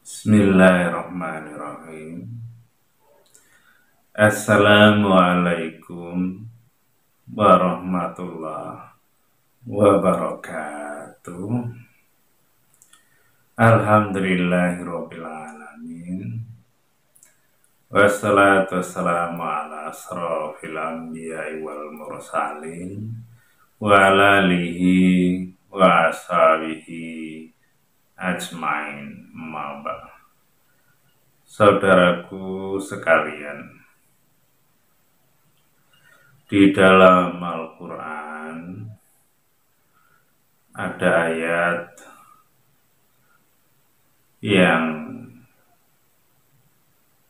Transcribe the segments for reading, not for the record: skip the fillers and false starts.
Bismillahirrahmanirrahim. Assalamualaikum warahmatullahi wabarakatuh. Alhamdulillahirabbil alamin. Wassalatu wassalamu ala asrofil anbiya'i wal mursalin wa ala alihi wa ashabihi ajmain. Maba. Saudaraku sekalian, di dalam Al-Quran ada ayat yang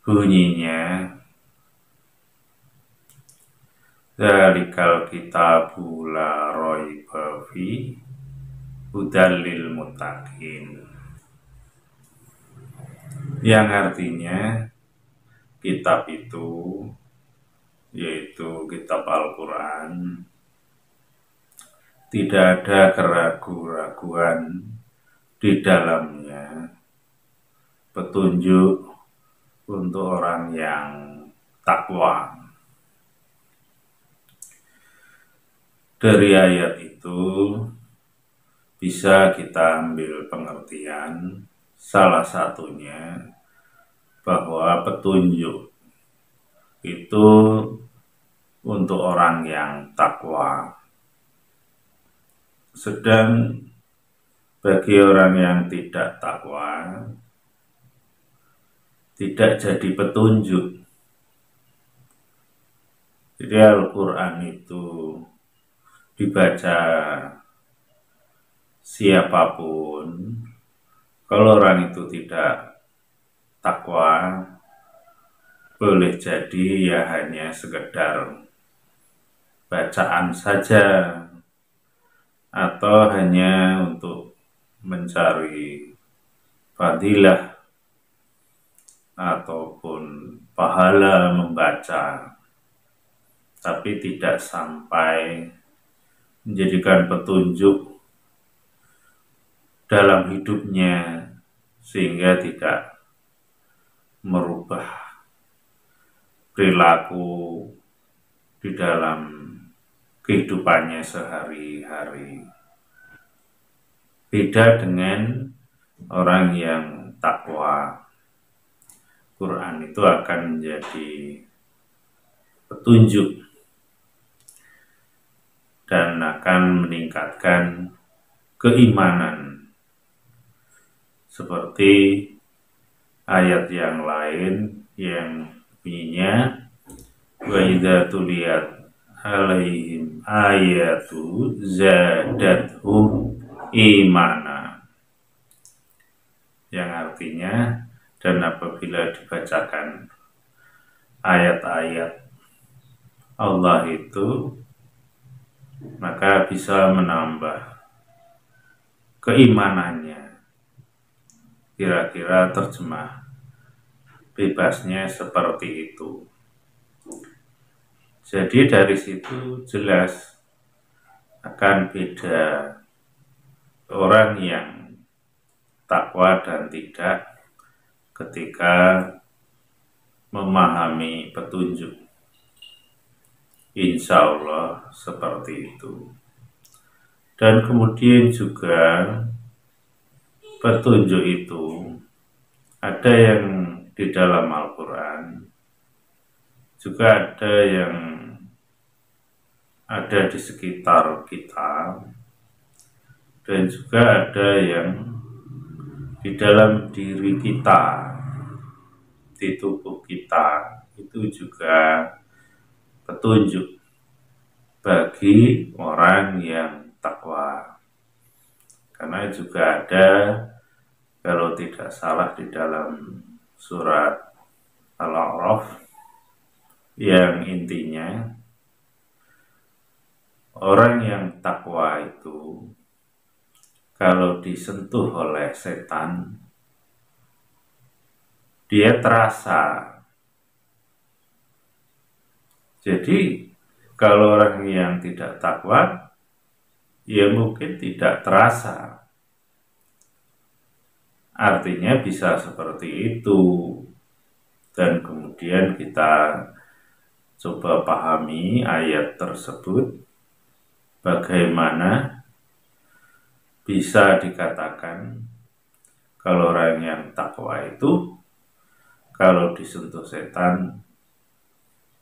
bunyinya Dzalikal kitabu la raiba fi hudal lil muttaqin, yang artinya kitab itu, yaitu kitab Al-Quran, tidak ada keraguan-raguan di dalamnya, petunjuk untuk orang yang takwa. Dari ayat itu bisa kita ambil pengertian, salah satunya bahwa petunjuk itu untuk orang yang takwa. Sedang bagi orang yang tidak takwa, tidak jadi petunjuk. Jadi Al-Quran itu dibaca siapapun, kalau orang itu tidak takwa, boleh jadi ya hanya sekedar bacaan saja, atau hanya untuk mencari fadilah ataupun pahala membaca, tapi tidak sampai menjadikan petunjuk dalam hidupnya, sehingga tidak merubah perilaku di dalam kehidupannya sehari-hari. Beda dengan orang yang takwa, Quran itu akan menjadi petunjuk dan akan meningkatkan keimanan, seperti ayat yang lain yang bunyinya wa idza tuliyat alaihim ayatu zadathum imana, yang artinya, dan apabila dibacakan ayat-ayat Allah itu, maka bisa menambah keimanannya. Kira-kira terjemah bebasnya seperti itu. Jadi dari situ jelas akan beda orang yang takwa dan tidak ketika memahami petunjuk. Insya Allah seperti itu. Dan kemudian juga petunjuk itu ada yang di dalam Al-Quran, juga ada yang ada di sekitar kita, dan juga ada yang di dalam diri kita, di tubuh kita. Itu juga petunjuk bagi orang yang takwa. Karena juga ada, kalau tidak salah, di dalam surat Al-A'raf, yang intinya orang yang takwa itu kalau disentuh oleh setan, dia terasa. Jadi kalau orang yang tidak takwa, ya mungkin tidak terasa. Artinya bisa seperti itu. Dan kemudian kita coba pahami ayat tersebut, bagaimana bisa dikatakan kalau orang yang takwa itu kalau disentuh setan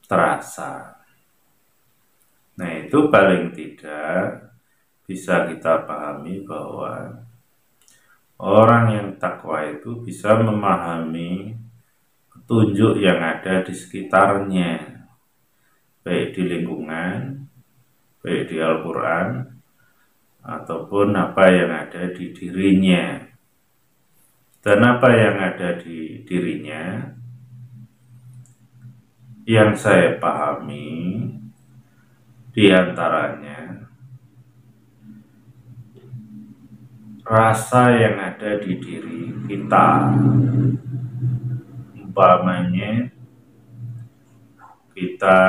terasa. Nah, itu paling tidak bisa kita pahami bahwa orang yang takwa itu bisa memahami petunjuk yang ada di sekitarnya, baik di lingkungan, baik di Al-Quran, ataupun apa yang ada di dirinya. Dan apa yang ada di dirinya, yang saya pahami, diantaranya rasa yang ada di diri kita. Umpamanya kita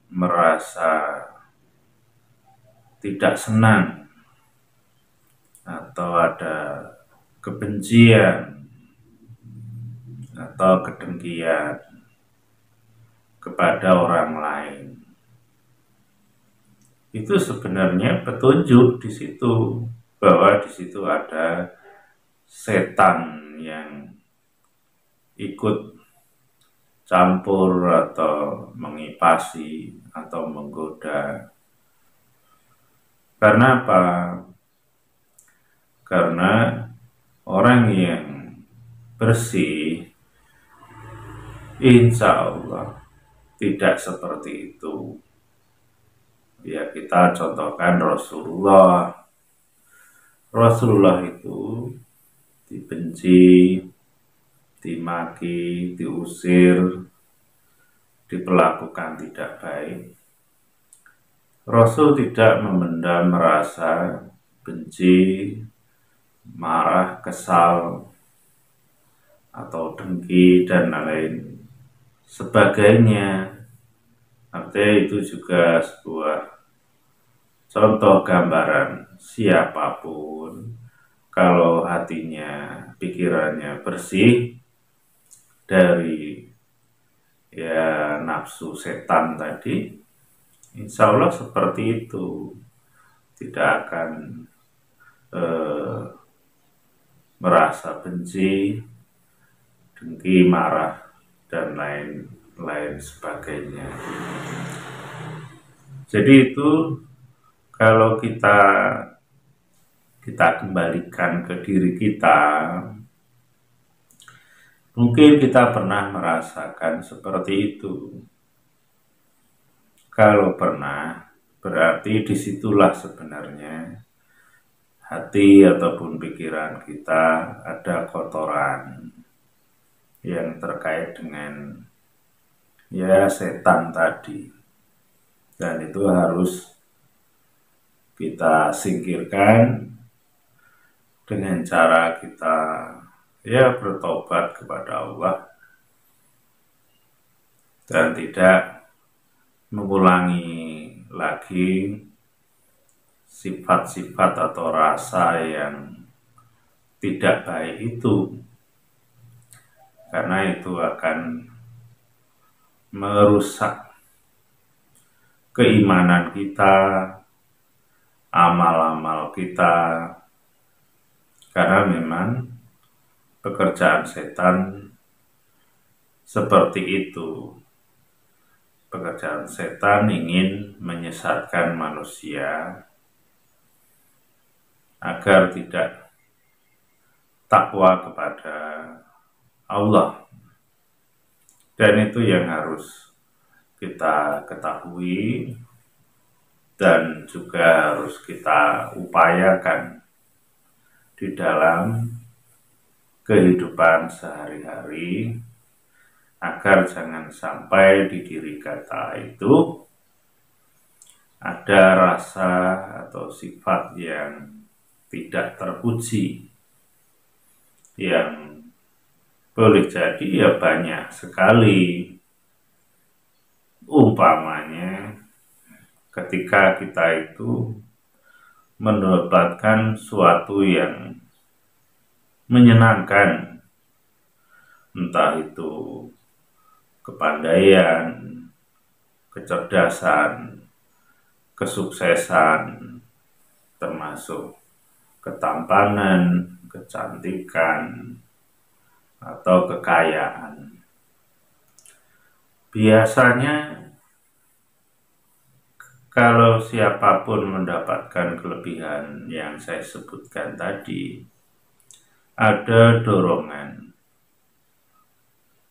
merasa tidak senang atau ada kebencian atau kedengkian kepada orang lain. Itu sebenarnya petunjuk di situ bahwa di situ ada setan yang ikut campur atau mengipasi atau menggoda. Karena apa? Karena orang yang bersih, insya Allah tidak seperti itu. Ya, kita contohkan Rasulullah. Rasulullah itu dibenci, dimaki, diusir, diperlakukan tidak baik. Rasul tidak memendam rasa benci, marah, kesal, atau dengki, dan lain sebagainya. Artinya itu juga sebuah contoh gambaran siapapun kalau hatinya, pikirannya bersih dari nafsu setan tadi, insya Allah seperti itu, tidak akan merasa benci, dengki, marah, dan lain sebagainya. Jadi itu kalau kita kembalikan ke diri kita, mungkin kita pernah merasakan seperti itu. Kalau pernah, berarti disitulah sebenarnya hati ataupun pikiran kita ada kotoran yang terkait dengan setan tadi. Dan itu harus kita singkirkan dengan cara kita bertobat kepada Allah dan tidak mengulangi lagi sifat-sifat atau rasa yang tidak baik itu, karena itu akan merusak keimanan kita, amal-amal kita, karena memang pekerjaan setan seperti itu. Pekerjaan setan ingin menyesatkan manusia agar tidak takwa kepada Allah. Dan itu yang harus kita ketahui dan juga harus kita upayakan di dalam kehidupan sehari-hari, agar jangan sampai di diri kita itu ada rasa atau sifat yang tidak terpuji, yang boleh jadi banyak sekali. Umpamanya ketika kita itu mendapatkan suatu yang menyenangkan, entah itu kepandaian, kecerdasan, kesuksesan, termasuk ketampanan, kecantikan, atau kekayaan. Biasanya kalau siapapun mendapatkan kelebihan yang saya sebutkan tadi, ada dorongan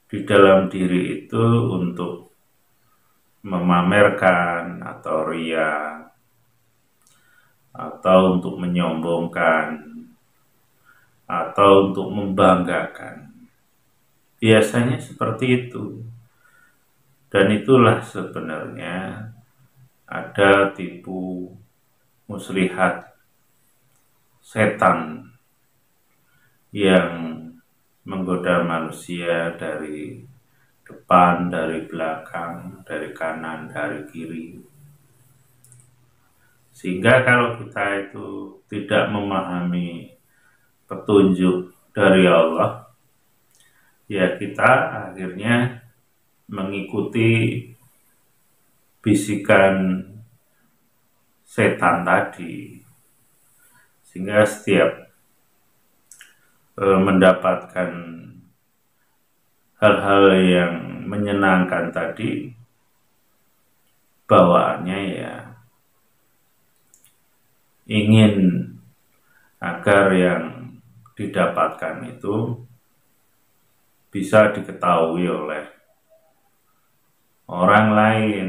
di dalam diri itu untuk memamerkan atau ria, atau untuk menyombongkan, atau untuk membanggakan. Biasanya seperti itu. Dan itulah sebenarnya ada tipu muslihat setan yang menggoda manusia dari depan, dari belakang, dari kanan, dari kiri. Sehingga kalau kita itu tidak memahami petunjuk dari Allah, ya kita akhirnya mengikuti bisikan setan tadi, sehingga setiap mendapatkan hal-hal yang menyenangkan tadi, bawaannya ya ingin agar yang didapatkan itu bisa diketahui oleh orang lain.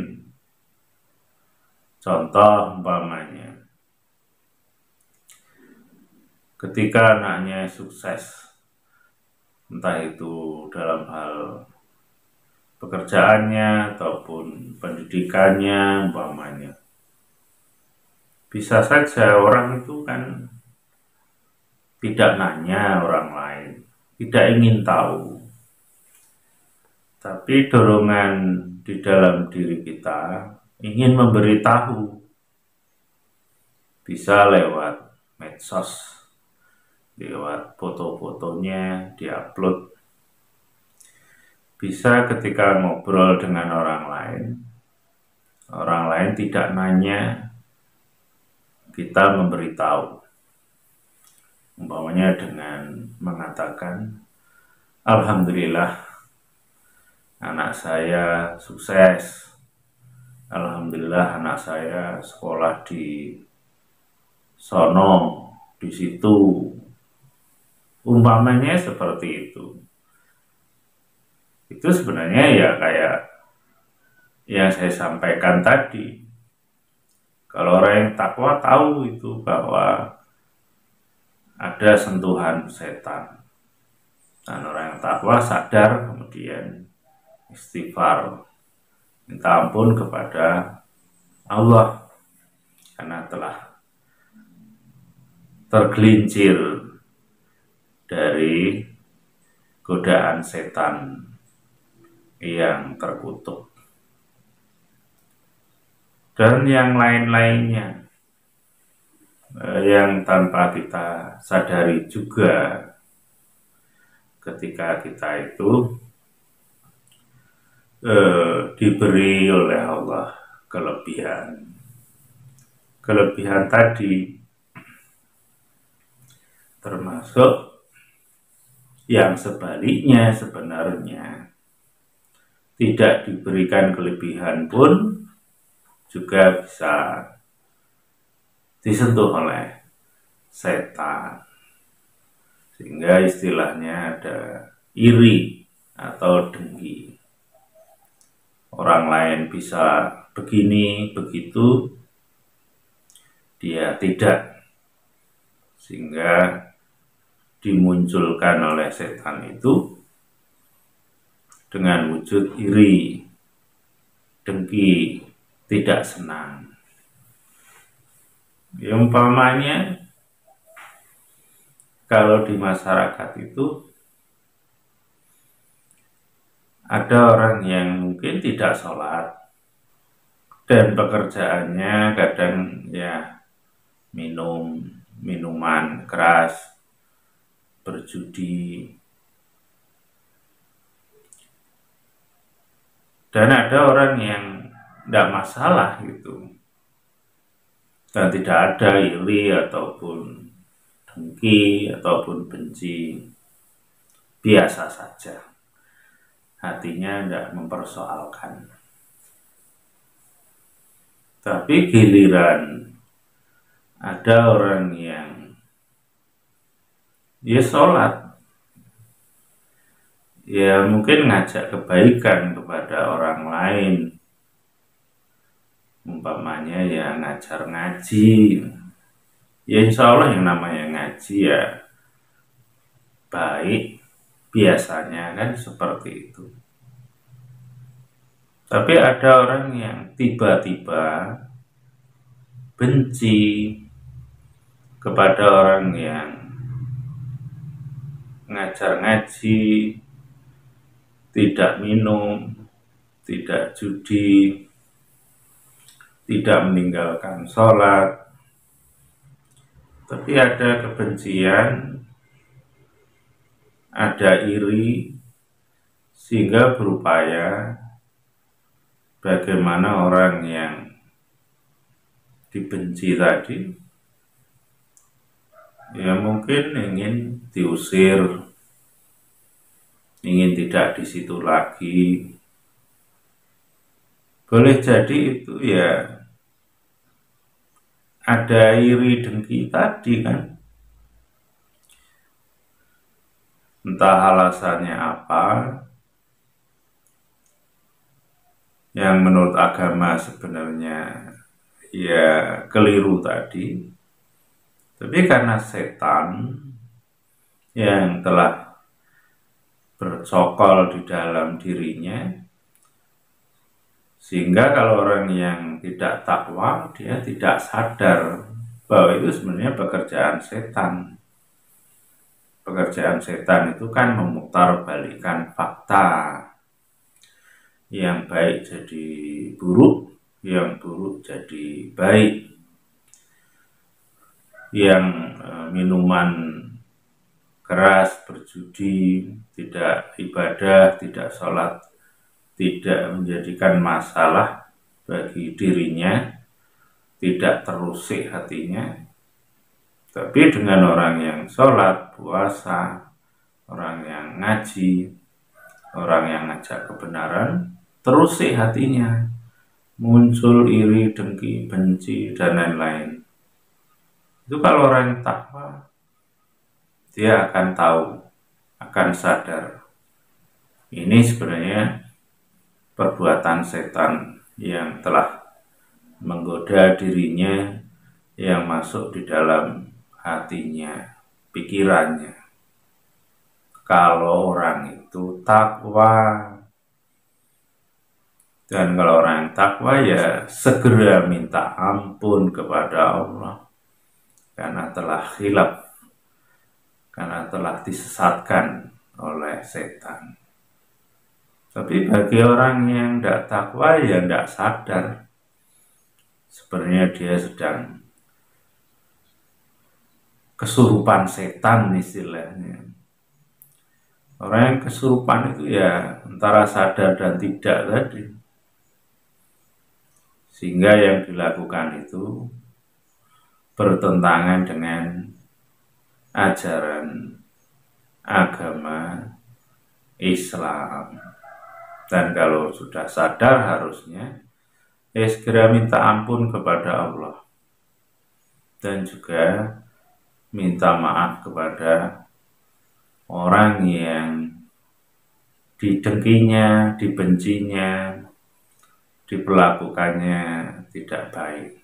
Contoh umpamanya, ketika anaknya sukses, entah itu dalam hal pekerjaannya ataupun pendidikannya umpamanya, bisa saja orang itu kan tidak nanya orang lain, tidak ingin tahu, tapi dorongan di dalam diri kita ingin memberitahu, bisa lewat medsos, lewat foto-fotonya diupload, bisa ketika ngobrol dengan orang lain tidak nanya, kita memberitahu, umpamanya dengan mengatakan, alhamdulillah anak saya sukses, alhamdulillah anak saya sekolah di sono, di situ, umpamanya seperti itu. Itu sebenarnya ya kayak yang saya sampaikan tadi. Kalau orang yang takwa tahu itu bahwa ada sentuhan setan, dan orang yang takwa sadar kemudian istighfar, minta ampun kepada Allah karena telah tergelincir dari godaan setan yang terkutuk. Dan yang lain-lainnya yang tanpa kita sadari juga, ketika kita itu diberi oleh Allah kelebihan tadi, termasuk yang sebaliknya sebenarnya tidak diberikan kelebihan pun juga bisa disentuh oleh setan, sehingga istilahnya ada iri atau dengki. Orang lain bisa begini, begitu, dia tidak, sehingga dimunculkan oleh setan itu dengan wujud iri, dengki, tidak senang. Ya, umpamanya kalau di masyarakat itu ada orang yang mungkin tidak sholat dan pekerjaannya kadang ya minum minuman keras, berjudi. Dan ada orang yang tidak masalah gitu, dan tidak ada iri ataupun dengki ataupun benci, biasa saja, hatinya tidak mempersoalkan. Tapi giliran ada orang yang dia sholat, ya mungkin ngajak kebaikan kepada orang lain, umpamanya ya ngajar ngaji, ya insya Allah yang namanya ngaji ya baik, biasanya kan seperti itu. Tapi ada orang yang tiba-tiba benci kepada orang yang ngajar ngaji, tidak minum, tidak judi, tidak meninggalkan sholat, tapi ada kebencian, ada iri, sehingga berupaya bagaimana orang yang dibenci tadi ya mungkin ingin diusir, ingin tidak di situ lagi. Boleh jadi itu ya ada iri dengki tadi kan, entah alasannya apa, yang menurut agama sebenarnya ya keliru tadi, tapi karena setan yang telah bercokol di dalam dirinya, sehingga kalau orang yang tidak takwa, dia tidak sadar bahwa itu sebenarnya pekerjaan setan. Pekerjaan setan itu kan memutarbalikkan fakta, yang baik jadi buruk, yang buruk jadi baik, yang minuman keras, berjudi, tidak ibadah, tidak sholat, tidak menjadikan masalah bagi dirinya, tidak terusik hatinya. Tapi dengan orang yang sholat, puasa, orang yang ngaji, orang yang ngajak kebenaran, terusik hatinya, muncul iri, dengki, benci, dan lain-lain. Itu kalau orang yang takwa, dia akan tahu, akan sadar, ini sebenarnya perbuatan setan yang telah menggoda dirinya, yang masuk di dalam hatinya, pikirannya. Kalau orang itu takwa, dan kalau orang yang takwa ya segera minta ampun kepada Allah, karena telah khilaf, karena telah disesatkan oleh setan. Tapi bagi orang yang tidak takwa ya tidak sadar, sebenarnya dia sedang kesurupan setan istilahnya. Orang yang kesurupan itu ya antara sadar dan tidak tadi, sehingga yang dilakukan itu bertentangan dengan ajaran agama Islam. Dan kalau sudah sadar harusnya segera minta ampun kepada Allah, dan juga minta maaf kepada orang yang didengkinya, dibencinya, diperlakukannya tidak baik.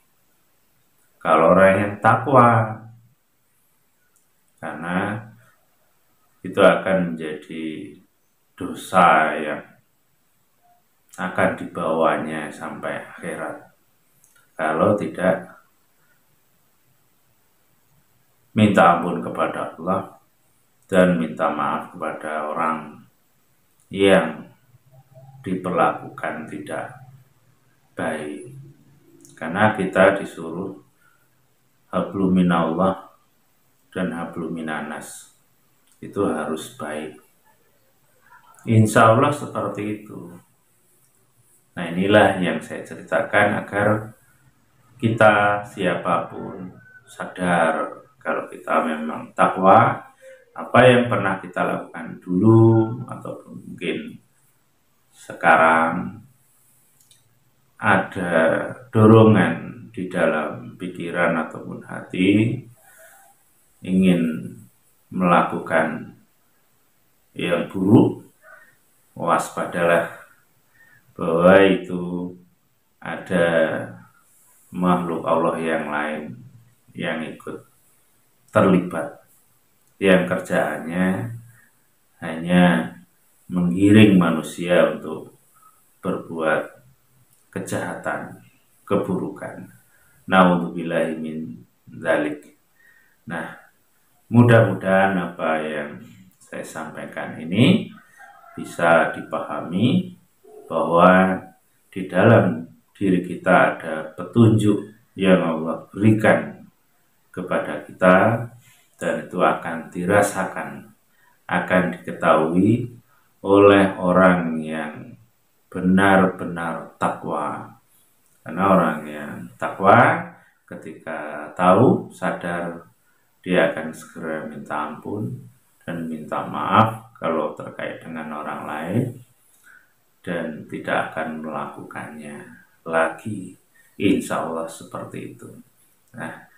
Kalau orang yang takwa, karena itu akan menjadi dosa yang akan dibawanya sampai akhirat kalau tidak minta ampun kepada Allah dan minta maaf kepada orang yang diperlakukan tidak baik. Karena kita disuruh hablum minallah dan hablum minanas, itu harus baik. Insya Allah seperti itu. Nah, inilah yang saya ceritakan agar kita siapapun sadar kalau kita memang takwa, apa yang pernah kita lakukan dulu ataupun mungkin sekarang ada dorongan di dalam pikiran ataupun hati ingin melakukan yang buruk, waspadalah bahwa itu ada makhluk Allah yang lain yang ikut terlibat, yang kerjaannya hanya menggiring manusia untuk berbuat kejahatan, keburukan. Naudzubillahi min dzalik. Nah, mudah-mudahan apa yang saya sampaikan ini bisa dipahami bahwa di dalam diri kita ada petunjuk yang Allah berikan kepada kita, dan itu akan dirasakan, akan diketahui oleh orang yang benar-benar takwa. Karena orang yang takwa ketika tahu, sadar, dia akan segera minta ampun dan minta maaf kalau terkait dengan orang lain, dan tidak akan melakukannya lagi. Insya Allah seperti itu. Nah,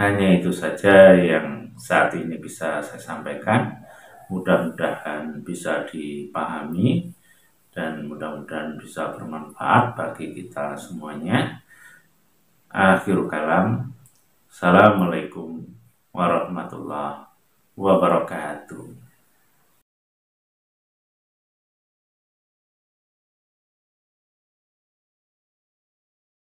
hanya itu saja yang saat ini bisa saya sampaikan. Mudah-mudahan bisa dipahami dan mudah-mudahan bisa bermanfaat bagi kita semuanya. Akhirul kalam. Assalamualaikum warahmatullahi wabarakatuh.